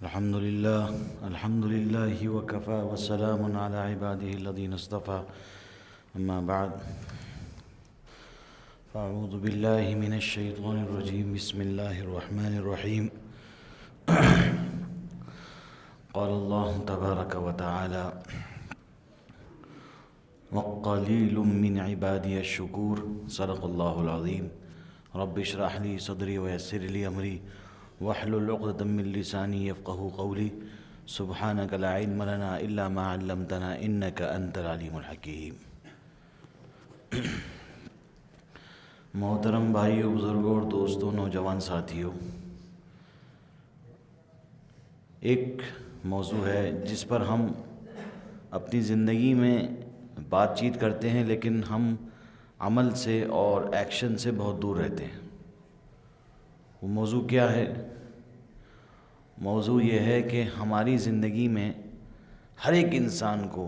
الحمد لله وكفى وسلام على عباده الذين اصطفى أما بعد فأعوذ بالله من الشيطان الرجيم بسم الله الرحمن الرحيم قال الله تبارك وتعالى وقليل من عبادي الشكور صدق الله العظيم رب اشرح لي صدري ويسر لي أمري واحلل عقدة من لساني يفقهوا قولي سبحانك لا علم لنا إلا ما علمتنا إنك أنت العليم الحكيم۔ محترم بھائیوں، بزرگوں اور دوستوں، نوجوان ساتھیوں، ایک موضوع ہے جس پر ہم اپنی زندگی میں بات چیت کرتے ہیں لیکن ہم عمل سے اور ایکشن سے بہت دور رہتے ہیں۔ وہ موضوع کیا ہے؟ موضوع یہ ہے کہ ہماری زندگی میں ہر ایک انسان کو،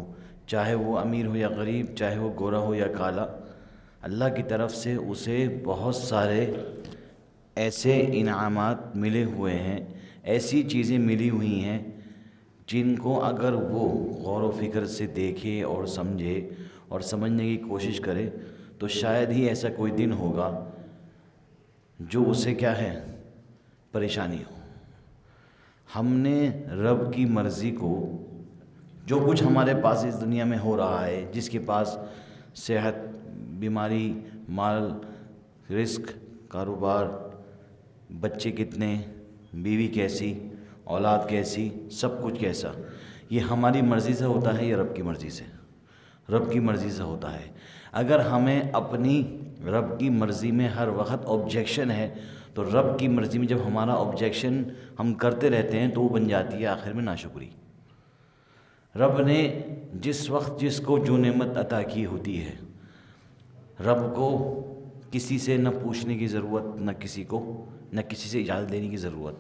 چاہے وہ امیر ہو یا غریب، چاہے وہ گورا ہو یا کالا، اللہ کی طرف سے اسے بہت سارے ایسے انعامات ملے ہوئے ہیں، ایسی چیزیں ملی ہوئی ہیں جن کو اگر وہ غور و فکر سے دیکھے اور سمجھے اور سمجھنے کی کوشش کرے تو شاید ہی ایسا کوئی دن ہوگا جو اسے کیا ہے، پریشانی ہو۔ ہم نے رب کی مرضی کو، جو کچھ ہمارے پاس اس دنیا میں ہو رہا ہے، جس کے پاس صحت، بیماری، مال، رزق، کاروبار، بچے کتنے، بیوی کیسی، اولاد کیسی، سب کچھ کیسا، یہ ہماری مرضی سے ہوتا ہے یا رب کی مرضی سے؟ رب کی مرضی سے ہوتا ہے۔ اگر ہمیں اپنی رب کی مرضی میں ہر وقت آبجیکشن ہے تو رب کی مرضی میں جب ہمارا آبجیکشن ہم کرتے رہتے ہیں تو وہ بن جاتی ہے آخر میں ناشکری۔ رب نے جس وقت جس کو جو نعمت عطا کی ہوتی ہے، رب کو کسی سے نہ پوچھنے کی ضرورت، نہ کسی سے اجازت لینے کی ضرورت۔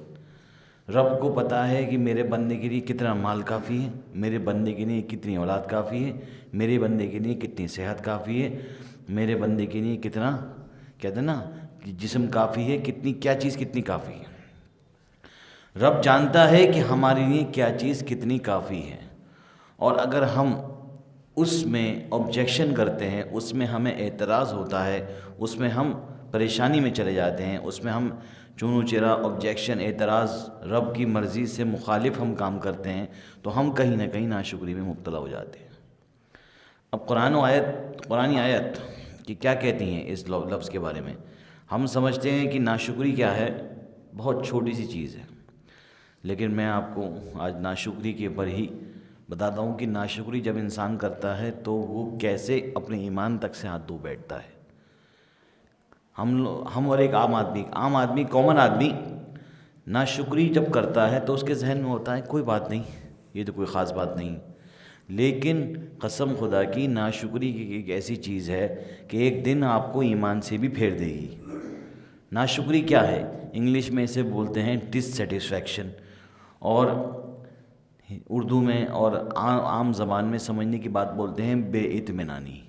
رب کو پتہ ہے کہ میرے بندے کے لیے کتنا مال کافی ہے، میرے بندے کے لیے کتنی اولاد کافی ہے، میرے بندے کے لیے کتنی صحت کافی ہے، میرے بندے کے لیے کتنا، کہتے ہیں نا، جسم کافی ہے، کیا چیز کتنی کافی ہے۔ رب جانتا ہے کہ ہمارے لیے کیا چیز کتنی کافی ہے، اور اگر ہم اس میں آبجیکشن کرتے ہیں، اس میں ہمیں اعتراض ہوتا ہے، اس میں ہم پریشانی میں چلے جاتے ہیں، اس میں ہم چونو چرا آبجیکشن، اعتراض، رب کی مرضی سے مخالف ہم کام کرتے ہیں تو ہم کہیں نہ کہیں ناشکری میں مبتلا ہو جاتے ہیں۔ اب قرآنی آیت کہ کیا کہتی ہیں اس لفظ کے بارے میں؟ ہم سمجھتے ہیں کہ ناشکری کیا ہے، بہت چھوٹی سی چیز ہے، لیکن میں آپ کو آج ناشکری کے اوپر ہی بتاتا ہوں کہ ناشکری جب انسان کرتا ہے تو وہ کیسے اپنے ایمان تک سے ہاتھ دھو بیٹھتا ہے۔ ہم اور ایک عام آدمی، کامن آدمی ناشکری جب کرتا ہے تو اس کے ذہن میں ہوتا ہے کوئی بات نہیں، یہ تو کوئی خاص بات نہیں، لیکن قسم خدا کی ناشکری کی ایک ایسی چیز ہے کہ ایک دن آپ کو ایمان سے بھی پھیر دے گی۔ ناشکری کیا ہے؟ انگلش میں اسے بولتے ہیں ڈس سیٹسفیکشن، اور اردو میں اور عام زبان میں سمجھنے کی بات بولتے ہیں بے اطمینانی۔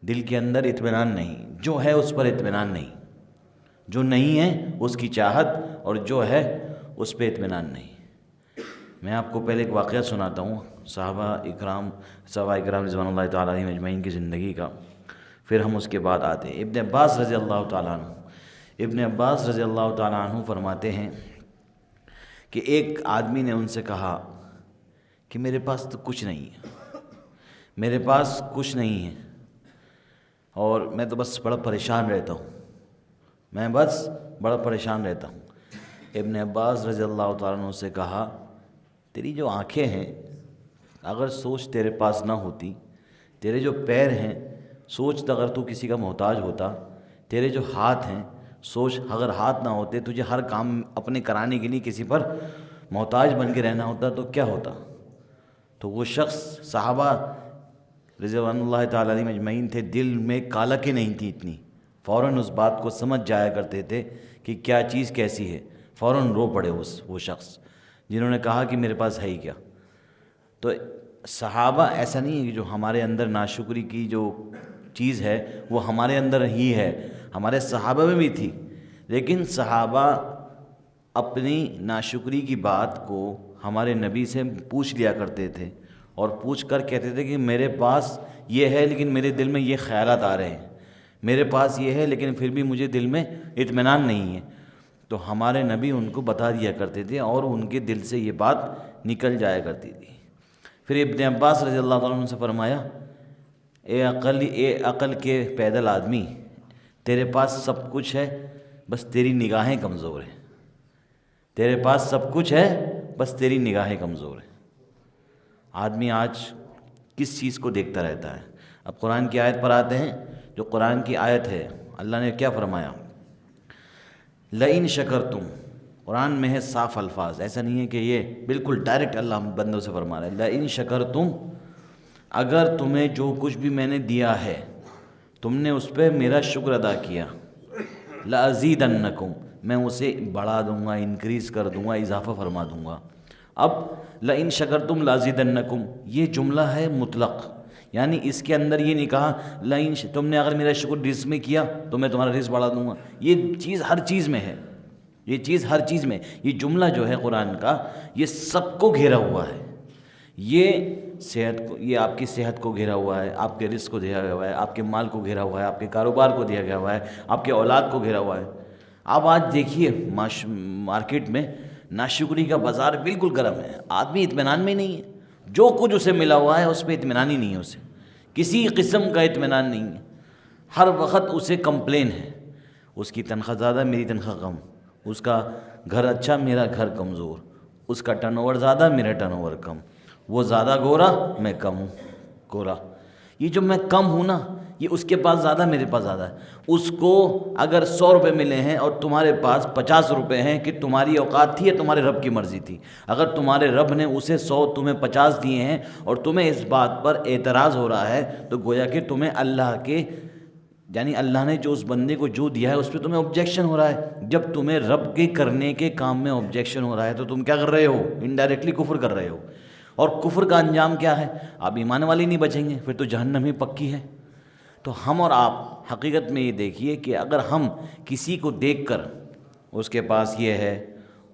دل کے اندر اطمینان نہیں، جو ہے اس پر اطمینان نہیں، جو نہیں ہے اس کی چاہت، اور جو ہے اس پہ اطمینان نہیں۔ میں آپ کو پہلے ایک واقعہ سناتا ہوں صحابہ اکرام رضوان اللہ تعالیٰ علیہم اجمعین کی زندگی کا، پھر ہم اس کے بعد آتے ہیں۔ ابن عباس رضی اللہ تعالیٰ عنہ فرماتے ہیں کہ ایک آدمی نے ان سے کہا کہ میرے پاس تو کچھ نہیں ہے، میرے پاس کچھ نہیں ہے، اور میں تو بس بڑا پریشان رہتا ہوں، ابن عباس رضی اللہ تعالیٰ عنہ سے کہا، تیری جو آنکھیں ہیں، اگر سوچ تیرے پاس نہ ہوتی، تیرے جو پیر ہیں، سوچ اگر تو کسی کا محتاج ہوتا، تیرے جو ہاتھ ہیں، سوچ اگر ہاتھ نہ ہوتے، تجھے ہر کام اپنے کرانے کے لیے کسی پر محتاج بن کے رہنا ہوتا تو کیا ہوتا؟ تو وہ شخص، صحابہ رضوان اللہ تعالیٰ علیہم اجمعین تھے، دل میں کالکیں نہیں تھیں اتنی، فوراً اس بات کو سمجھ جایا کرتے تھے کہ کیا چیز کیسی ہے، فوراً رو پڑے وہ شخص جنہوں نے کہا کہ میرے پاس ہے ہی کیا۔ تو صحابہ ایسا نہیں ہے کہ جو ہمارے اندر ناشکری کی جو چیز ہے وہ ہمارے اندر ہی ہے، ہمارے صحابہ میں بھی تھی، لیکن صحابہ اپنی ناشکری کی بات کو ہمارے نبی سے پوچھ لیا کرتے تھے، اور پوچھ کر کہتے تھے کہ میرے پاس یہ ہے لیکن میرے دل میں یہ خیالات آ رہے ہیں، میرے پاس یہ ہے لیکن پھر بھی مجھے دل میں اطمینان نہیں ہے۔ تو ہمارے نبی ان کو بتا دیا کرتے تھے اور ان کے دل سے یہ بات نکل جایا کرتی تھی۔ پھر ابن عباس رضی اللہ تعالیٰ عنہ سے فرمایا، اے عقل کے پیدل آدمی، تیرے پاس سب کچھ ہے بس تیری نگاہیں کمزور ہیں، تیرے پاس سب کچھ ہے بس تیری نگاہیں کمزور ہیں۔ آدمی آج کس چیز کو دیکھتا رہتا ہے؟ اب قرآن کی آیت پر آتے ہیں، جو قرآن کی آیت ہے اللہ نے کیا فرمایا، لئن شکرتم، قرآن میں ہے صاف الفاظ، ایسا نہیں ہے کہ یہ بالکل ڈائریکٹ اللہ بندوں سے فرما رہا ہے، لئن شکرتم، اگر تمہیں جو کچھ بھی میں نے دیا ہے تم نے اس پہ میرا شکر ادا کیا، لازیدنکم، میں اسے بڑھا دوں گا، انکریز کر دوں گا، اضافہ فرما دوں گا۔ اب لئن شکرتم لازیدنکم یہ جملہ ہے مطلق، یعنی اس کے اندر یہ نہیں کہا لئن تم نے اگر میرا شکر رزق میں کیا تو میں تمہارا رزق بڑھا دوں گا، یہ چیز ہر چیز میں ہے، یہ چیز ہر چیز میں، یہ جملہ جو ہے قرآن کا یہ سب کو گھیرا ہوا ہے، یہ صحت کو، یہ آپ کی صحت کو گھیرا ہوا ہے، آپ کے رزق کو دیا ہوا ہے، آپ کے مال کو گھیرا ہوا ہے، آپ کے کاروبار کو دیا گیا ہوا ہے، آپ کے اولاد کو گھیرا ہوا ہے۔ آپ آج دیکھیے مارکیٹ میں ناشکری کا بازار بالکل گرم ہے، آدمی اطمینان میں نہیں ہے، جو کچھ اسے ملا ہوا ہے اس پہ اطمینان ہی نہیں ہے، اسے کسی قسم کا اطمینان نہیں ہے، ہر وقت اسے کمپلین ہے، اس کی تنخواہ زیادہ میری تنخواہ کم، اس کا گھر اچھا میرا گھر کمزور، اس کا ٹرن اوور زیادہ میرا ٹرن اوور کم، وہ زیادہ گورا میں کم ہوں گورا، یہ جو میں کم ہوں نا یہ اس کے پاس زیادہ میرے پاس زیادہ ہے، اس کو اگر 100 روپے ملے ہیں اور تمہارے پاس 50 روپے ہیں کہ تمہاری اوقات تھی یا تمہارے رب کی مرضی تھی، اگر تمہارے رب نے اسے 100 تمہیں 50 دیے ہیں اور تمہیں اس بات پر اعتراض ہو رہا ہے تو گویا کہ تمہیں اللہ کے، یعنی اللہ نے جو اس بندے کو جو دیا ہے اس پہ تمہیں آبجیکشن ہو رہا ہے۔ جب تمہیں رب کے کرنے کے کام میں آبجیکشن ہو رہا ہے تو تم کیا کر رہے ہو؟ انڈائریکٹلی کفر کر رہے ہو، اور کفر کا انجام کیا ہے؟ آپ ایمان والے نہیں بچیں گے، پھر تو جہنم ہی پکی ہے۔ تو ہم اور آپ حقیقت میں یہ دیکھیے کہ اگر ہم کسی کو دیکھ کر اس کے پاس یہ ہے،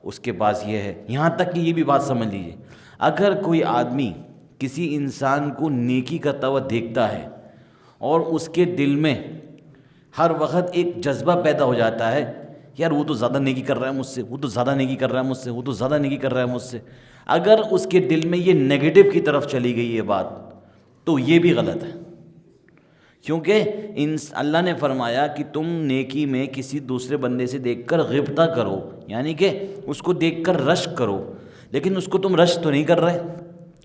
اس کے پاس یہ ہے، یہاں تک کہ یہ بھی بات سمجھ لیجیے، اگر کوئی آدمی کسی انسان کو نیکی کرتا ہوا دیکھتا ہے اور اس کے دل میں ہر وقت ایک جذبہ پیدا ہو جاتا ہے، یار وہ تو زیادہ نیکی کر رہا ہے مجھ سے، وہ تو زیادہ نیکی کر رہا ہے مجھ سے، وہ تو زیادہ نیکی کر رہا ہے مجھ سے، اگر اس کے دل میں یہ نیگیٹو کی طرف چلی گئی یہ بات تو یہ بھی غلط ہے، کیونکہ اللہ نے فرمایا کہ تم نیکی میں کسی دوسرے بندے سے دیکھ کر غبطہ کرو، یعنی کہ اس کو دیکھ کر رشک کرو، لیکن اس کو تم رشک تو نہیں کر رہے،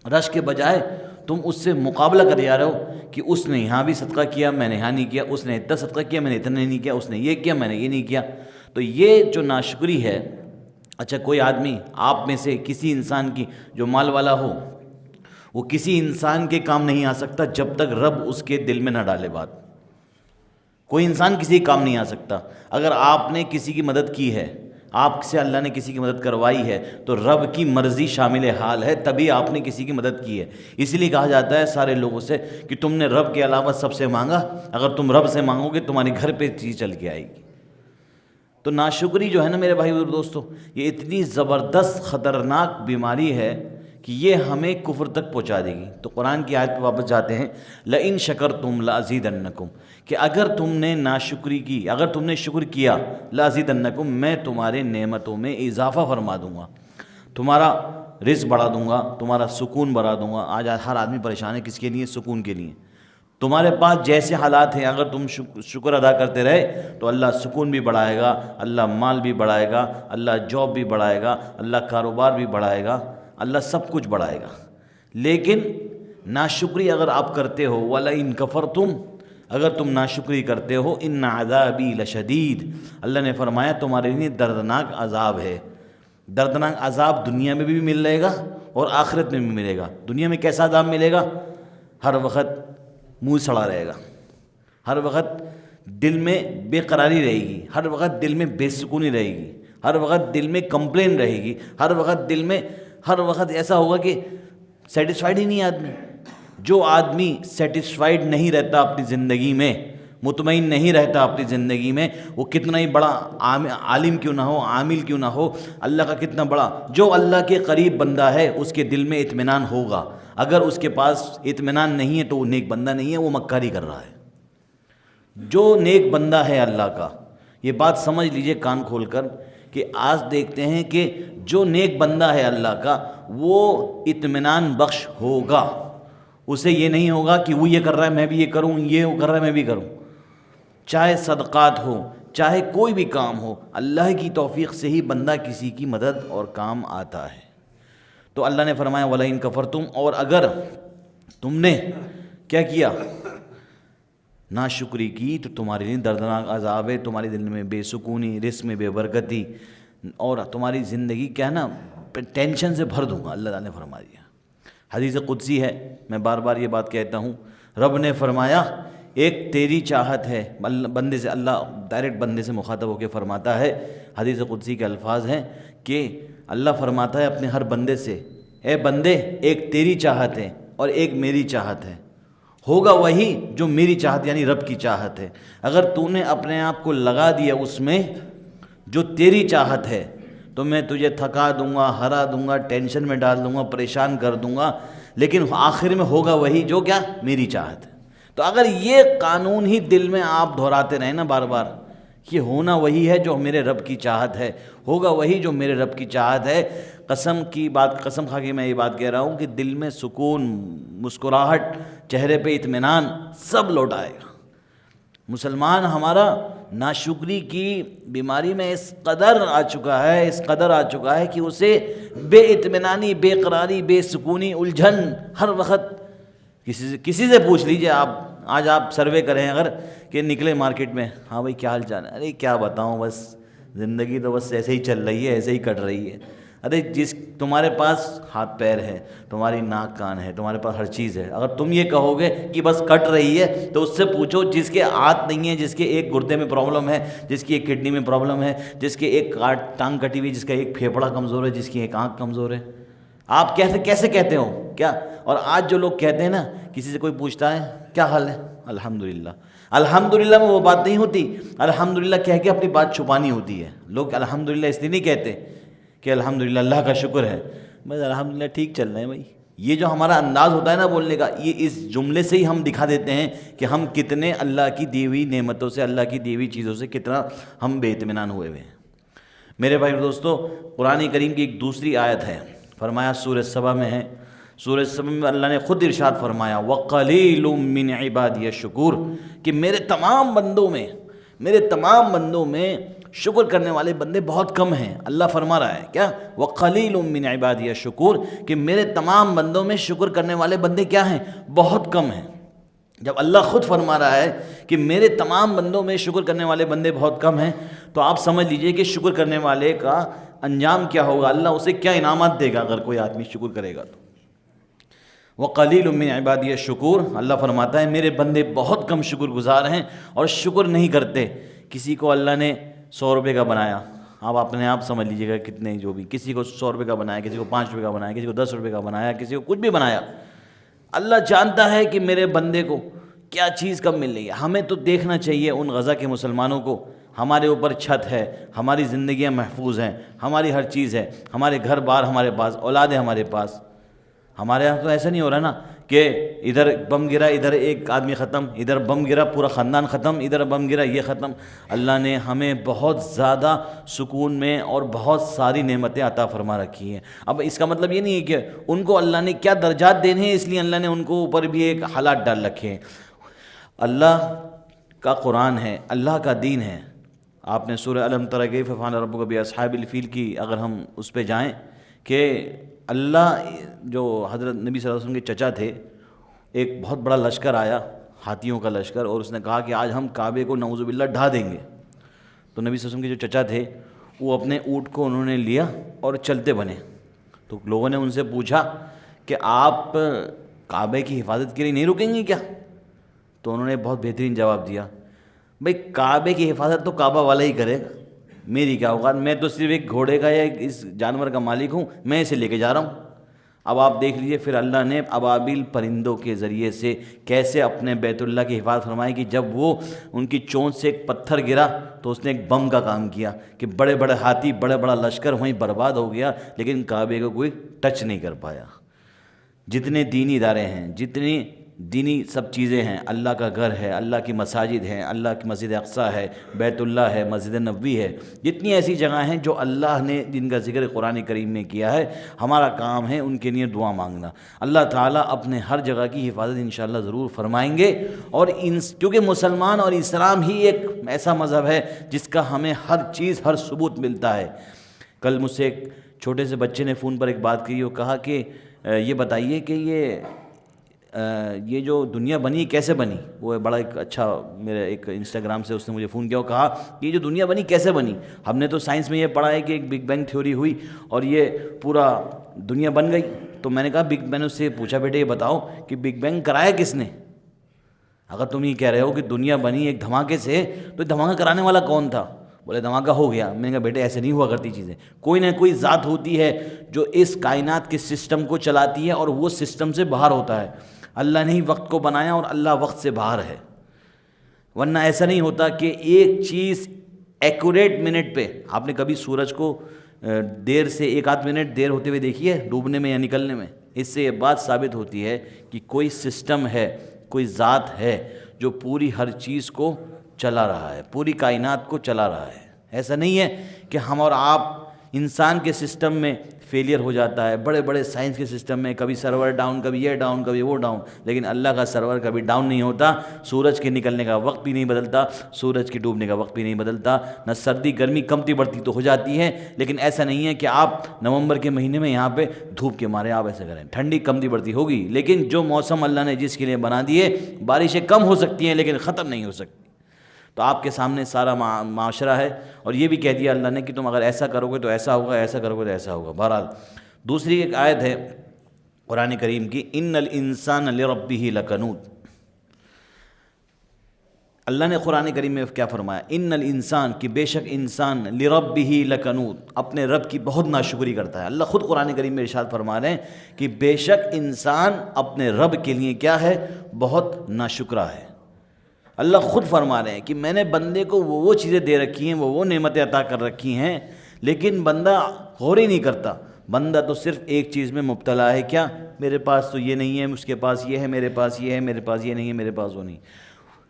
رشک کے بجائے تم اس سے مقابلہ کر جا رہے ہو کہ اس نے یہاں بھی صدقہ کیا میں نے یہاں نہیں کیا، اس نے اتنا صدقہ کیا میں نے اتنا نہیں کیا، اس نے یہ کیا میں نے یہ نہیں کیا۔ تو یہ جو ناشکری ہے، اچھا کوئی آدمی آپ میں سے کسی انسان کی جو مال والا ہو، وہ کسی انسان کے کام نہیں آ سکتا جب تک رب اس کے دل میں نہ ڈالے بات، کوئی انسان کسی کام نہیں آ سکتا۔ اگر آپ نے کسی کی مدد کی ہے، آپ سے اللہ نے کسی کی مدد کروائی ہے تو رب کی مرضی شامل حال ہے، تبھی آپ نے کسی کی مدد کی ہے۔ اسی لیے کہا جاتا ہے سارے لوگوں سے کہ تم نے رب کے علاوہ سب سے مانگا، اگر تم رب سے مانگو گے تمہارے گھر پہ چیز چل کے آئے گی۔ تو ناشکری جو ہے نا میرے بھائی اور دوستو، یہ اتنی زبردست خطرناک بیماری ہے کہ یہ ہمیں کفر تک پہنچا دے گی۔ تو قرآن کی آیت پہ واپس جاتے ہیں، لئن شکرتم لازیدنکم، کہ اگر تم نے ناشکری کی، اگر تم نے شکر کیا، لازیدنکم، میں تمہارے نعمتوں میں اضافہ فرما دوں گا، تمہارا رزق بڑھا دوں گا، تمہارا سکون بڑھا دوں گا۔ آج ہر آدمی پریشان ہے کس کے لیے؟ سکون کے لیے۔ تمہارے پاس جیسے حالات ہیں اگر تم شکر ادا کرتے رہے تو اللہ سکون بھی بڑھائے گا، اللہ مال بھی بڑھائے گا، اللہ جاب بھی بڑھائے گا، اللہ کاروبار بھی بڑھائے گا، اللہ سب کچھ بڑھائے گا۔ لیکن ناشکری اگر آپ کرتے ہو، وَلَئِن كَفَرْتُمْ، اگر تم ناشکری کرتے ہو، إِنَّ عَذَابِي لَشَدِيدٌ، اللہ نے فرمایا تمہارے لیے دردناک عذاب ہے۔ دردناک عذاب دنیا میں بھی مل رہے گا اور آخرت میں بھی ملے گا۔ دنیا میں کیسا عذاب ملے گا؟ ہر وقت منہ سڑا رہے گا، ہر وقت دل میں بے قراری رہے گی، ہر وقت دل میں بے سکونی رہے گی، ہر وقت دل میں کمپلین رہے گی، ہر وقت دل میں ہر وقت ایسا ہوگا کہ سیٹسفائیڈ ہی نہیں آدمی۔ جو آدمی سیٹسفائیڈ نہیں رہتا اپنی زندگی میں مطمئن نہیں رہتا اپنی زندگی میں، وہ کتنا ہی بڑا عالم کیوں نہ ہو، عامل کیوں نہ ہو، اللہ کا کتنا بڑا، جو اللہ کے قریب بندہ ہے اس کے دل میں اطمینان ہوگا۔ اگر اس کے پاس اطمینان نہیں ہے تو وہ نیک بندہ نہیں ہے، وہ مکاری کر رہا ہے۔ جو نیک بندہ ہے اللہ کا، یہ بات سمجھ لیجئے کان کھول کر، کہ آج دیکھتے ہیں کہ جو نیک بندہ ہے اللہ کا وہ اطمینان بخش ہوگا۔ اسے یہ نہیں ہوگا کہ وہ یہ کر رہا ہے میں بھی یہ کروں، یہ وہ کر رہا ہے میں بھی کروں، چاہے صدقات ہو، چاہے کوئی بھی کام ہو، اللہ کی توفیق سے ہی بندہ کسی کی مدد اور کام آتا ہے۔ تو اللہ نے فرمایا وَلَئِن كَفَرْتُمْ، اور اگر تم نے کیا کیا، ناشکری کی، تو تمہارے لیے دردناک عذاب ہے، تمہارے دل میں بے سکونی، رزق میں بے برکتی، اور تمہاری زندگی کیا ہے نا ٹینشن سے بھر دوں گا، اللہ تعالیٰ نے فرما دیا۔ حدیث قدسی ہے، میں بار بار یہ بات کہتا ہوں، رب نے فرمایا ایک تیری چاہت ہے، بندے سے، اللہ ڈائریکٹ بندے سے مخاطب ہو کے فرماتا ہے، حدیث قدسی کے الفاظ ہیں کہ اللہ فرماتا ہے اپنے ہر بندے سے، اے بندے ایک تیری چاہت ہے اور ایک میری چاہت ہے، ہوگا وہی جو میری چاہت یعنی رب کی چاہت ہے۔ اگر تو نے اپنے آپ کو لگا دیا اس میں جو تیری چاہت ہے تو میں تجھے تھکا دوں گا، ہرا دوں گا، ٹینشن میں ڈال دوں گا، پریشان کر دوں گا، لیکن آخر میں ہوگا وہی جو کیا میری چاہت ہے۔ تو اگر یہ قانون ہی دل میں آپ دہراتے رہیں نا بار بار، کہ ہونا وہی ہے جو میرے رب کی چاہت ہے، ہوگا وہی جو میرے رب کی چاہت ہے، قسم کی بات، قسم کھا کے میں یہ بات کہہ رہا ہوں کہ دل میں سکون، مسکراہٹ، چہرے پہ اطمینان سب لوٹ آئے گا۔ مسلمان ہمارا ناشکری کی بیماری میں اس قدر آ چکا ہے، اس قدر آ چکا ہے کہ اسے بے اطمینانی، بے قراری، بے سکونی، الجھن ہر وقت۔ کسی سے پوچھ لیجئے آپ، آج آپ سروے کریں اگر کہ نکلے مارکیٹ میں، ہاں بھائی کیا حال چال ہے، ارے کیا بتاؤں، بس زندگی تو بس ایسے ہی چل رہی ہے، ایسے ہی کٹ رہی ہے۔ ارے جس تمہارے پاس ہاتھ پیر ہے، تمہاری ناک کان ہے، تمہارے پاس ہر چیز ہے، اگر تم یہ کہو گے کہ بس کٹ رہی ہے تو اس سے پوچھو جس کے ہاتھ نہیں ہے، جس کے ایک گردے میں پرابلم ہے، جس کی ایک کڈنی میں پرابلم ہے، جس کے ایک ٹانگ کٹی ہوئی، جس کا ایک پھیپھڑا کمزور ہے، جس کی ایک آنکھ کمزور ہے، آپ کیسے کہتے ہو کیا؟ اور آج جو لوگ کہتے ہیں نا، کسی سے کوئی پوچھتا ہے کیا حال ہے، الحمدللہ، الحمدللہ میں وہ بات نہیں ہوتی، الحمدللہ کہہ کے اپنی بات چھپانی ہوتی ہے۔ لوگ الحمدللہ اس لیے نہیں کہتے کہ الحمدللہ اللہ کا شکر ہے، بس الحمدللہ ٹھیک چل رہے ہیں بھائی۔ یہ جو ہمارا انداز ہوتا ہے نا بولنے کا، یہ اس جملے سے ہی ہم دکھا دیتے ہیں کہ ہم کتنے اللہ کی دی ہوئی نعمتوں سے، اللہ کی دی ہوئی چیزوں سے کتنا ہم بے اطمینان ہوئے ہیں۔ میرے بھائی اور دوستو، قرآن کریم کی ایک دوسری آیت ہے، فرمایا سورہ سبا میں ہے، سورہ سبا میں اللہ نے خود ارشاد فرمایا وَقَلِيلٌ مِّنْ عِبَادِيَ الشُّكُورُ، کہ میرے تمام بندوں میں شکر کرنے والے بندے بہت کم ہیں۔ اللہ فرما رہا ہے کیا؟ وَقَلِيلٌ مِّنْ عِبَادِيَ الشُّكُورُ، کہ میرے تمام بندوں میں شکر کرنے والے بندے کیا ہیں؟ بہت کم ہیں۔ جب اللہ خود فرما رہا ہے کہ میرے تمام بندوں میں شکر کرنے والے بندے بہت کم ہیں، تو آپ سمجھ لیجئے کہ شکر کرنے والے کا انجام کیا ہوگا، اللہ اسے کیا انعامات دے گا اگر کوئی آدمی شکر کرے گا تو۔ وَقَلِيلٌ مِّنْ عِبَادِيَ الشُّكُورُ، اللہ فرماتا ہے میرے بندے بہت کم شکر گزار ہیں اور شکر نہیں کرتے۔ کسی کو اللہ نے 100 روپے کا بنایا، آپ اپنے آپ سمجھ لیجیے گا کتنے جو بھی، کسی کو 100 روپے کا بنایا، کسی کو 5 روپے کا بنایا، کسی کو 10 روپے کا بنایا، کسی کو کچھ بھی بنایا، اللہ جانتا ہے کہ میرے بندے کو کیا چیز کب مل رہی ہے۔ ہمیں تو دیکھنا چاہیے ان غزہ کے مسلمانوں کو، ہمارے اوپر چھت ہے، ہماری زندگیاں محفوظ ہیں، ہماری ہر چیز ہے، ہمارے گھر بار ہمارے پاس، اولاد ہے ہمارے پاس۔ ہمارے یہاں تو ایسا نہیں ہو رہا نا کہ ادھر بم گرا، ادھر ایک آدمی ختم، ادھر بم گرا پورا خاندان ختم، ادھر بم گرا یہ ختم۔ اللہ نے ہمیں بہت زیادہ سکون میں اور بہت ساری نعمتیں عطا فرما رکھی ہیں۔ اب اس کا مطلب یہ نہیں ہے کہ ان کو اللہ نے کیا درجات دینے ہیں اس لیے اللہ نے ان کو اوپر بھی ایک حالات ڈال رکھے ہیں۔ اللہ کا قرآن ہے، اللہ کا دین ہے۔ آپ نے سورہ الم تر کیف فعل ربک باصحاب الفیل کی اگر ہم اس پہ جائیں کہ اللہ جو حضرت نبی صلی اللہ علیہ وسلم کے چچا تھے، ایک بہت بڑا لشکر آیا، ہاتھیوں کا لشکر، اور اس نے کہا کہ آج ہم کعبے کو نعوذ باللہ ڈھا دیں گے۔ تو نبی صلی اللہ علیہ وسلم کے جو چچا تھے وہ اپنے اونٹ کو انہوں نے لیا اور چلتے بنے۔ تو لوگوں نے ان سے پوچھا کہ آپ کعبے کی حفاظت کے لیے نہیں رکیں گے کیا؟ تو انہوں نے بہت بہترین جواب دیا، بھئی کعبے کی حفاظت تو کعبہ والا ہی کرے گا، میری کیا اوقات، میں تو صرف ایک گھوڑے کا یا اس جانور کا مالک ہوں، میں اسے لے کے جا رہا ہوں۔ اب آپ دیکھ لیجئے پھر اللہ نے ابابیل پرندوں کے ذریعے سے کیسے اپنے بیت اللہ کی حفاظت فرمائی کہ جب وہ ان کی چونچ سے ایک پتھر گرا تو اس نے ایک بم کا کام کیا کہ بڑے بڑے ہاتھی بڑا لشکر وہیں برباد ہو گیا، لیکن کعبے کو کوئی ٹچ نہیں کر پایا۔ جتنے دینی ادارے ہیں، جتنی دینی سب چیزیں ہیں، اللہ کا گھر ہے، اللہ کی مساجد ہیں، اللہ کی مسجد اقصی ہے، بیت اللہ ہے، مسجد نبوی ہے، جتنی ایسی جگہیں ہیں جو اللہ نے جن کا ذکر قرآن کریم میں کیا ہے، ہمارا کام ہے ان کے لیے دعا مانگنا۔ اللہ تعالیٰ اپنے ہر جگہ کی حفاظت انشاءاللہ ضرور فرمائیں گے۔ اور کیونکہ مسلمان اور اسلام ہی ایک ایسا مذہب ہے جس کا ہمیں ہر چیز، ہر ثبوت ملتا ہے۔ کل مجھ سے ایک چھوٹے سے بچے نے فون پر ایک بات کی، وہ کہا کہ یہ بتائیے کہ یہ جو دنیا بنی کیسے بنی؟ وہ بڑا ایک اچھا میرے ایک انسٹاگرام سے اس نے مجھے فون کیا، وہ کہا کہ یہ جو دنیا بنی کیسے بنی؟ ہم نے تو سائنس میں یہ پڑھا ہے کہ ایک بگ بینگ تھیوری ہوئی اور یہ پورا دنیا بن گئی۔ تو میں نے کہا میں نے اس سے پوچھا بیٹے یہ بتاؤ کہ بگ بینگ کرایا کس نے؟ اگر تم یہ کہہ رہے ہو کہ دنیا بنی ایک دھماکے سے، تو دھماکہ کرانے والا کون تھا؟ بولے دھماکہ ہو گیا۔ میں نے کہا بیٹے ایسے نہیں ہوا کرتی چیزیں، کوئی نہ کوئی ذات ہوتی ہے جو اس کائنات کے سسٹم کو چلاتی ہے اور وہ سسٹم سے باہر ہوتا ہے۔ اللہ نے ہی وقت کو بنایا اور اللہ وقت سے باہر ہے، ورنہ ایسا نہیں ہوتا کہ ایک چیز ایکوریٹ منٹ پہ۔ آپ نے کبھی سورج کو دیر سے ایک آدھ منٹ دیر ہوتے ہوئے دیکھی ہے ڈوبنے میں یا نکلنے میں؟ اس سے یہ بات ثابت ہوتی ہے کہ کوئی سسٹم ہے، کوئی ذات ہے جو پوری ہر چیز کو چلا رہا ہے، پوری کائنات کو چلا رہا ہے۔ ایسا نہیں ہے کہ ہم اور آپ انسان کے سسٹم میں فیلئر ہو جاتا ہے، بڑے بڑے سائنس کے سسٹم میں کبھی سرور ڈاؤن، کبھی یہ ڈاؤن، کبھی وہ ڈاؤن، لیکن اللہ کا سرور کبھی ڈاؤن نہیں ہوتا۔ سورج کے نکلنے کا وقت بھی نہیں بدلتا، سورج کے ڈوبنے کا وقت بھی نہیں بدلتا، نہ سردی گرمی کمتی بڑھتی تو ہو جاتی ہے، لیکن ایسا نہیں ہے کہ آپ نومبر کے مہینے میں یہاں پہ دھوپ کے مارے آپ ایسا کریں، ٹھنڈی کمتی بڑھتی ہوگی، لیکن جو موسم اللہ نے جس کے لیے بنا دیے، بارشیں کم ہو سکتی ہیں لیکن ختم نہیں ہو سکتی۔ تو آپ کے سامنے سارا معاشرہ ہے، اور یہ بھی کہہ دیا اللہ نے کہ تم اگر ایسا کرو گے تو ایسا ہوگا، ایسا کرو گے تو ایسا ہوگا۔ بہرحال دوسری ایک آیت ہے قرآن کریم کی، ان الانسان لربہ لکنود۔ اللہ نے قرآن کریم میں کیا فرمایا؟ ان الانسان، کہ بے شک انسان، لربہ لکنود، اپنے رب کی بہت ناشکری کرتا ہے۔ اللہ خود قرآن کریم میں ارشاد فرما رہے ہیں کہ بے شک انسان اپنے رب کے لیے کیا ہے؟ بہت ناشکرا ہے۔ اللہ خود فرما رہے ہیں کہ میں نے بندے کو وہ چیزیں دے رکھی ہیں، وہ نعمتیں عطا کر رکھی ہیں، لیکن بندہ غور ہی نہیں کرتا۔ بندہ تو صرف ایک چیز میں مبتلا ہے، کیا؟ میرے پاس تو یہ نہیں ہے، اس کے پاس یہ ہے، میرے پاس یہ ہے، میرے پاس یہ نہیں ہے، میرے پاس وہ نہیں۔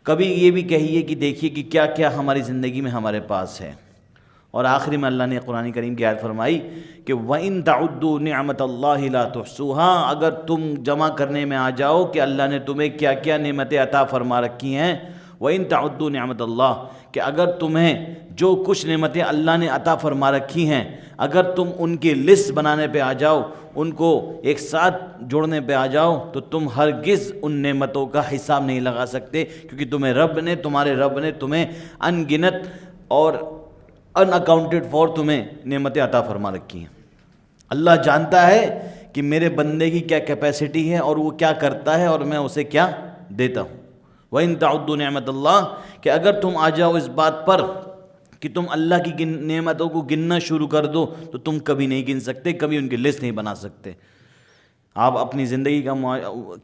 کبھی یہ بھی کہیے کہ دیکھیے کہ کیا کیا ہماری زندگی میں ہمارے پاس ہے۔ اور آخری میں اللہ نے قرآن کریم کی آیت فرمائی کہ وَإِن تَعُدُّوا نِعْمَتَ اللَّهِ لَا تُحْصُوهَا، اگر تم جمع کرنے میں آ جاؤ کہ اللہ نے تمہیں کیا کیا نعمتیں عطا فرما رکھی ہیں، وَإِن تَعُدُّوا نِعْمَتَ اللَّهِ، کہ اگر تمہیں جو کچھ نعمتیں اللہ نے عطا فرما رکھی ہیں، اگر تم ان کی لسٹ بنانے پہ آ جاؤ، ان کو ایک ساتھ جوڑنے پہ آ جاؤ، تو تم ہرگز ان نعمتوں کا حساب نہیں لگا سکتے، کیونکہ تمہارے رب نے تمہیں ان گنت اور ان اکاؤنٹڈ فور تمہیں نعمتیں عطا فرما رکھی ہیں۔ اللہ جانتا ہے کہ میرے بندے کی کیا کیپیسٹی ہے اور وہ کیا کرتا ہے اور میں اسے کیا دیتا ہوں۔ وَإِن تَعُدُّوا نِعْمَتَ اللَّهِ، کہ اگر تم آ جاؤ اس بات پر کہ تم اللہ کی نعمتوں کو گننا شروع کر دو، تو تم کبھی نہیں گن سکتے، کبھی ان کی لسٹ نہیں بنا سکتے۔ آپ اپنی زندگی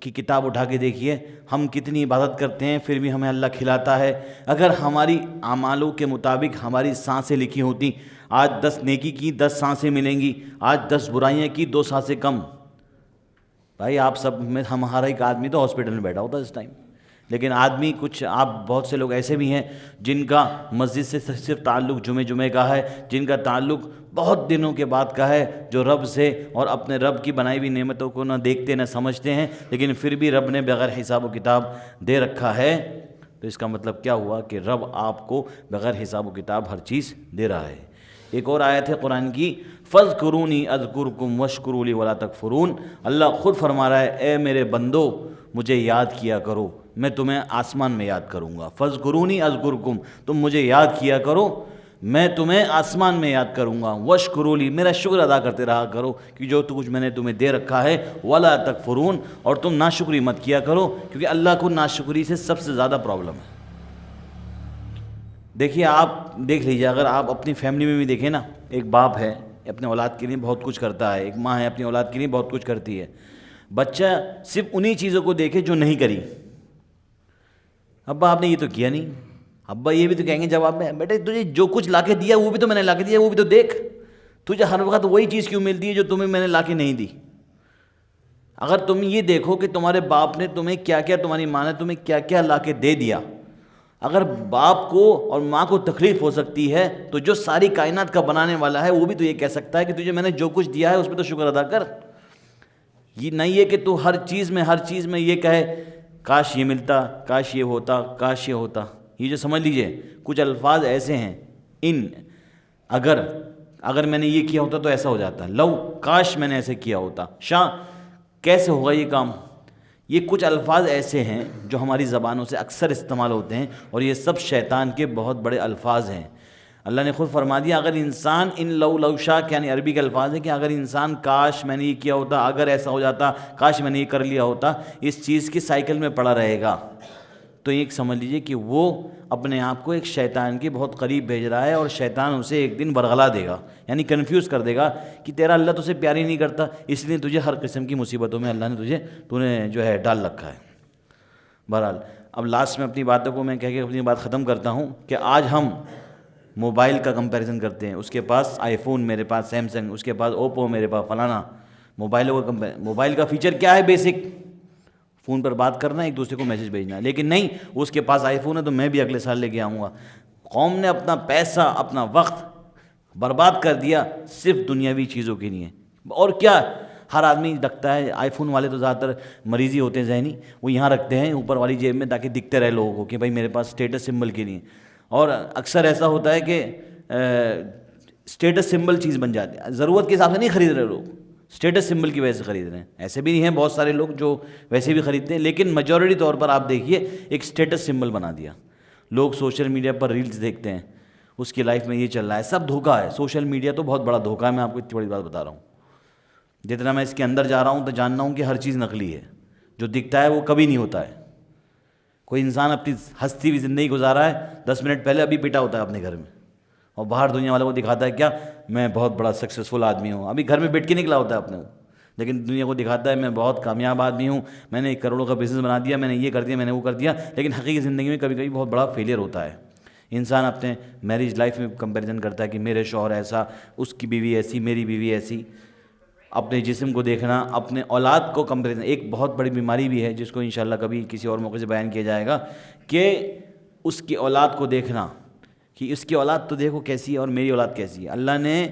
کی کتاب اٹھا کے دیکھیے، ہم کتنی عبادت کرتے ہیں پھر بھی ہمیں اللہ کھلاتا ہے۔ اگر ہماری اعمالوں کے مطابق ہماری سانسیں لکھی ہوتی، آج 10 نیکی کی 10 سانسیں ملیں گی، آج 10 برائیاں کی 2 سانسیں کم۔ بھائی آپ سب میں ہمارا ایک آدمی تو ہاسپٹل میں بیٹھا ہوتا ہے اس ٹائم، لیکن آدمی آپ بہت سے لوگ ایسے بھی ہیں جن کا مسجد سے صرف تعلق جمعے کا ہے، جن کا تعلق بہت دنوں کے بعد کا ہے، جو رب سے اور اپنے رب کی بنائی ہوئی نعمتوں کو نہ دیکھتے نہ سمجھتے ہیں، لیکن پھر بھی رب نے بغیر حساب و کتاب دے رکھا ہے۔ تو اس کا مطلب کیا ہوا کہ رب آپ کو بغیر حساب و کتاب ہر چیز دے رہا ہے۔ ایک اور آیت ہے قرآن کی، فَاذْكُرُونِي أَذْكُرْكُمْ وَاشْكُرُوا لِي وَلَا تَكْفُرُونَ۔ اللہ خود فرما رہا ہے، اے میرے بندو مجھے یاد کیا کرو، میں تمہیں آسمان میں یاد کروں گا۔ فَاذْكُرُونِي أَذْكُرْكُمْ، تم مجھے یاد کیا کرو، میں تمہیں آسمان میں یاد کروں گا۔ وَاشْكُرُوا لِي، میرا شکر ادا کرتے رہا کرو کہ جو کچھ میں نے تمہیں دے رکھا ہے۔ وَلَا تَكْفُرُونَ، اور تم ناشکری مت کیا کرو، کیونکہ اللہ کو ناشکری سے سب سے زیادہ پرابلم ہے۔ دیکھیے آپ دیکھ لیجیے، اگر آپ اپنی فیملی میں بھی دیکھیں نا، ایک باپ ہے اپنے اولاد کے لیے بہت کچھ کرتا ہے، ایک ماں ہے اپنی اولاد کے لیے بہت کچھ کرتی ہے. بچہ صرف انہی چیزوں کو دیکھے جو نہیں کری. ابا آپ نے یہ تو کیا نہیں، ابا یہ بھی تو کہیں گے جواب میں، بیٹے تجھے جو کچھ لا کے دیا وہ بھی تو میں نے لا کے دیا، وہ بھی تو دیکھ. تجھے ہر وقت وہی چیز کیوں ملتی ہے جو تمہیں میں نے لا کے نہیں دی؟ اگر تم یہ دیکھو کہ تمہارے باپ نے تمہیں کیا کیا، تمہاری ماں نے تمہیں کیا کیا لا کے دے دیا، اگر باپ کو اور ماں کو تکلیف ہو سکتی ہے تو جو ساری کائنات کا بنانے والا ہے وہ بھی تو یہ کہہ سکتا ہے کہ تجھے میں نے جو کچھ دیا ہے اس پہ تو شکر ادا کر. یہ نہیں ہے کہ تو ہر چیز میں یہ کہے کاش یہ ملتا، کاش یہ ہوتا، کاش یہ ہوتا. یہ جو سمجھ لیجئے کچھ الفاظ ایسے ہیں، اگر میں نے یہ کیا ہوتا تو ایسا ہو جاتا، لو کاش میں نے ایسے کیا ہوتا، کیسے ہوگا یہ کام. یہ کچھ الفاظ ایسے ہیں جو ہماری زبانوں سے اکثر استعمال ہوتے ہیں اور یہ سب شیطان کے بہت بڑے الفاظ ہیں. اللہ نے خود فرما دیا اگر انسان ان لو شاء یعنی عربی کے الفاظ ہیں کہ اگر انسان کاش میں نے یہ کیا ہوتا، اگر ایسا ہو جاتا، کاش میں نے یہ کر لیا ہوتا، اس چیز کی سائیکل میں پڑا رہے گا. تو یہ سمجھ لیجئے کہ وہ اپنے آپ کو ایک شیطان کے بہت قریب بھیج رہا ہے اور شیطان اسے ایک دن برغلا دے گا، یعنی کنفیوز کر دے گا کہ تیرا اللہ تجھے پیار ہی نہیں کرتا، اس لیے تجھے ہر قسم کی مصیبتوں میں اللہ نے تو نے جو ہے ڈال رکھا ہے. بہرحال اب لاسٹ میں اپنی باتوں کو میں کہہ کے اپنی بات ختم کرتا ہوں کہ آج ہم موبائل کا کمپیریزن کرتے ہیں، اس کے پاس آئی فون، میرے پاس سیمسنگ، اس کے پاس اوپو، میرے پاس فلانا. موبائل کا فیچر کیا ہے؟ بیسک فون پر بات کرنا، ایک دوسرے کو میسج بھیجنا. لیکن نہیں، اس کے پاس آئی فون ہے تو میں بھی اگلے سال لے کے آؤں گا. قوم نے اپنا پیسہ، اپنا وقت برباد کر دیا صرف دنیاوی چیزوں کے لیے. اور کیا ہر آدمی رکھتا ہے، آئی فون والے تو زیادہ تر مریضی ہوتے ہیں ذہنی، وہ یہاں رکھتے ہیں اوپر والی جیب میں تاکہ دکھتے رہے لوگوں کو کہ بھائی میرے پاس اسٹیٹس سمبل کے لیے. اور اکثر ایسا ہوتا ہے کہ اسٹیٹس سمبل چیز بن جاتی ہے، ضرورت کے حساب سے نہیں خرید رہے لوگ، اسٹیٹس سمبل کی وجہ سے خرید رہے ہیں. ایسے بھی ہیں بہت سارے لوگ جو ویسے بھی خریدتے ہیں، لیکن میجورٹی طور پر آپ دیکھیے ایک اسٹیٹس سمبل بنا دیا. لوگ سوشل میڈیا پر ریلز دیکھتے ہیں، اس کی لائف میں یہ چل رہا ہے، سب دھوکہ ہے. سوشل میڈیا تو بہت بڑا دھوکہ ہے، میں آپ کو اتنی بڑی بات بتا رہا ہوں. جتنا میں اس کے اندر جا رہا ہوں تو جاننا ہوں کہ ہر چیز نقلی ہے، جو دکھتا ہے وہ کبھی نہیں ہوتا ہے. کوئی انسان اپنی ہستی ہوئی زندگی گزارا ہے، 10 منٹ پہلے ابھی پیٹا ہوتا ہے اپنے گھر میں، اور باہر دنیا والوں کو دکھاتا ہے کیا میں بہت بڑا سکسیزفل آدمی ہوں، ابھی گھر میں بیٹھ کے نکلا ہوتا ہے اپنے کو، لیکن دنیا کو دکھاتا ہے میں بہت کامیاب آدمی ہوں، میں نے 1 کروڑوں کا بزنس بنا دیا، میں نے یہ کر دیا، میں نے وہ کر دیا. لیکن حقیقی زندگی میں کبھی کبھی بہت بڑا فیلئر ہوتا ہے. انسان اپنے میرج لائف میں کمپیریزن کرتا ہے کہ میرے شوہر ایسا، اس کی بیوی ایسی، میری بیوی ایسی. اپنے جسم کو دیکھنا، اپنے اولاد کو کمپیریزن، ایک بہت بڑی بیماری بھی ہے جس کو انشاءاللہ کبھی کسی اور موقع سے بیان کیا جائے گا، کہ اس کی اولاد کو دیکھنا کہ اس کی اولاد تو دیکھو کیسی ہے اور میری اولاد کیسی ہے. اللہ نے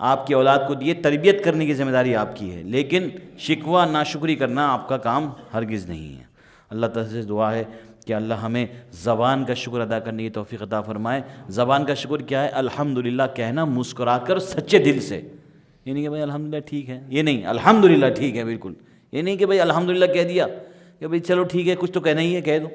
آپ کی اولاد کو دیے، تربیت کرنے کی ذمہ داری آپ کی ہے، لیکن شکوہ ناشکری کرنا آپ کا کام ہرگز نہیں ہے. اللہ تعالیٰ سے دعا ہے کہ اللہ ہمیں زبان کا شکر ادا کرنے کی توفیق عطا فرمائے. زبان کا شکر کیا ہے؟ الحمدللہ کہنا مسکرا کر سچے دل سے. یہ نہیں کہ بھائی الحمدللہ ٹھیک ہے، یہ نہیں، الحمدللہ ٹھیک ہے بالکل. یہ نہیں کہ بھائی الحمدللہ کہہ دیا کہ بھائی چلو ٹھیک ہے کچھ تو کہنا ہی ہے کہہ دو.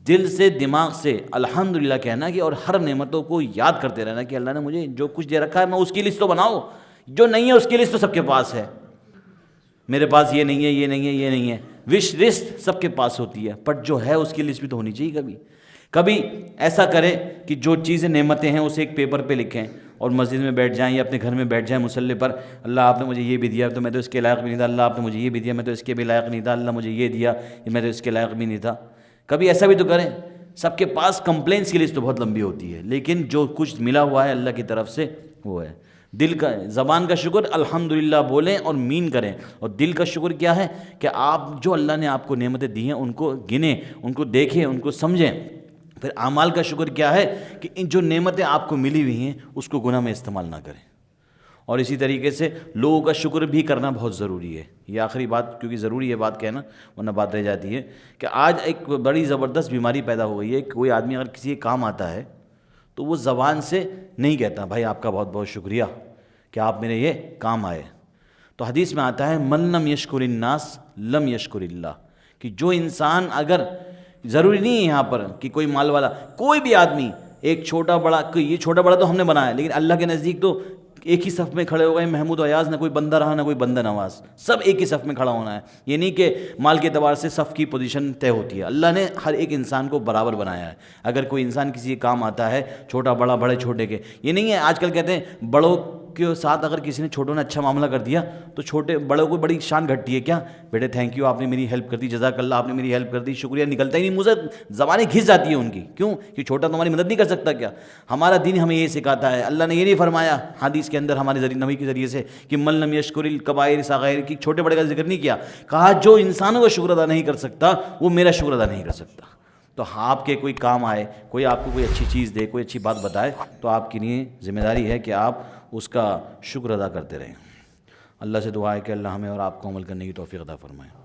دل سے، دماغ سے الحمدللہ کہنا کہ اور ہر نعمتوں کو یاد کرتے رہنا کہ اللہ نے مجھے جو کچھ دے رکھا ہے میں اس کی لسٹ تو بناؤ، جو نہیں ہے اس کی لسٹ تو سب کے پاس ہے. میرے پاس یہ نہیں ہے، یہ نہیں ہے، یہ نہیں ہے، وش لسٹ سب کے پاس ہوتی ہے، بٹ جو ہے اس کی لسٹ بھی تو ہونی چاہیے. کبھی ایسا کریں کہ جو چیزیں نعمتیں ہیں اسے ایک پیپر پہ لکھیں اور مسجد میں بیٹھ جائیں یا اپنے گھر میں بیٹھ جائیں مصلی پر، اللہ آپ نے مجھے یہ بھی دیا تو میں تو اس کے لائق بھی نہیں تھا، اللہ آپ نے مجھے یہ بھی دیا میں تو اس کے بھی لائق نہیں تھا، اللہ مجھے یہ دیا میں تو اس کے لائق بھی نہیں تھا. کبھی ایسا بھی تو کریں. سب کے پاس کمپلینس کی لسٹ تو بہت لمبی ہوتی ہے، لیکن جو کچھ ملا ہوا ہے اللہ کی طرف سے وہ ہے. دل کا، زبان کا شکر الحمدللہ بولیں اور مین کریں. اور دل کا شکر کیا ہے کہ آپ جو اللہ نے آپ کو نعمتیں دی ہیں ان کو گنیں، ان کو دیکھیں، ان کو سمجھیں. پھر اعمال کا شکر کیا ہے کہ ان جو نعمتیں آپ کو ملی ہوئی ہیں اس کو گناہ میں استعمال نہ کریں. اور اسی طریقے سے لوگوں کا شکر بھی کرنا بہت ضروری ہے. یہ آخری بات کیونکہ ضروری ہے بات کہنا ورنہ بات رہ جاتی ہے کہ آج ایک بڑی زبردست بیماری پیدا ہو گئی ہے کہ کوئی آدمی اگر کسی کام آتا ہے تو وہ زبان سے نہیں کہتا بھائی آپ کا بہت بہت شکریہ کہ آپ میرے یہ کام آئے. تو حدیث میں آتا ہے من لم یشکر الناس لم یشکر اللہ، کہ جو انسان، اگر ضروری نہیں ہے یہاں پر کہ کوئی مال والا، کوئی بھی آدمی، ایک چھوٹا بڑا، یہ چھوٹا بڑا تو ہم نے بنایا لیکن اللہ کے نزدیک تو ایک ہی صف میں کھڑے ہو گئے. محمود و ایاز نہ کوئی بندہ رہا نہ کوئی بندہ نواز، سب ایک ہی صف میں کھڑا ہونا ہے. یہ نہیں کہ مال کے اعتبار سے صف کی پوزیشن طے ہوتی ہے، اللہ نے ہر ایک انسان کو برابر بنایا ہے. اگر کوئی انسان کسی کام آتا ہے، چھوٹا بڑا، بڑے چھوٹے کے، یہ نہیں ہے. آج کل کہتے ہیں بڑوں کے ساتھ اگر کسی نے چھوٹوں نے اچھا معاملہ کر دیا تو چھوٹے بڑوں کو بڑی شان گھٹتی ہے، کیا بیٹے تھینک یو، آپ نے میری ہیلپ کر دی، جزاک اللہ آپ نے میری ہیلپ کر دی، شکریہ نکلتا ہی نہیں منہ سے، زبانیں گھس جاتی ہیں ان کی، کیوں کہ چھوٹا تمہاری مدد نہیں کر سکتا کیا؟ ہمارا دین ہمیں یہ سکھاتا ہے، اللہ نے یہ نہیں فرمایا حدیث کے اندر ہمارے نبی کے ذریعے سے کہ من لم یشکر الکبائر صغائر کی، چھوٹے بڑے کا ذکر نہیں کیا، کہا جو انسانوں کا شکر ادا نہیں کر سکتا وہ میرا شکر ادا نہیں کر سکتا۔ تو آپ کے کوئی کام آئے، کوئی آپ کو کوئی اچھی چیز دے، کوئی اچھی بات بتائے، تو آپ کے لیے ذمہ داری ہے کہ آپ اس کا شکر ادا کرتے رہیں۔ اللہ سے دعا ہے کہ اللہ ہمیں اور آپ کو عمل کرنے کی توفیق عطا فرمائے۔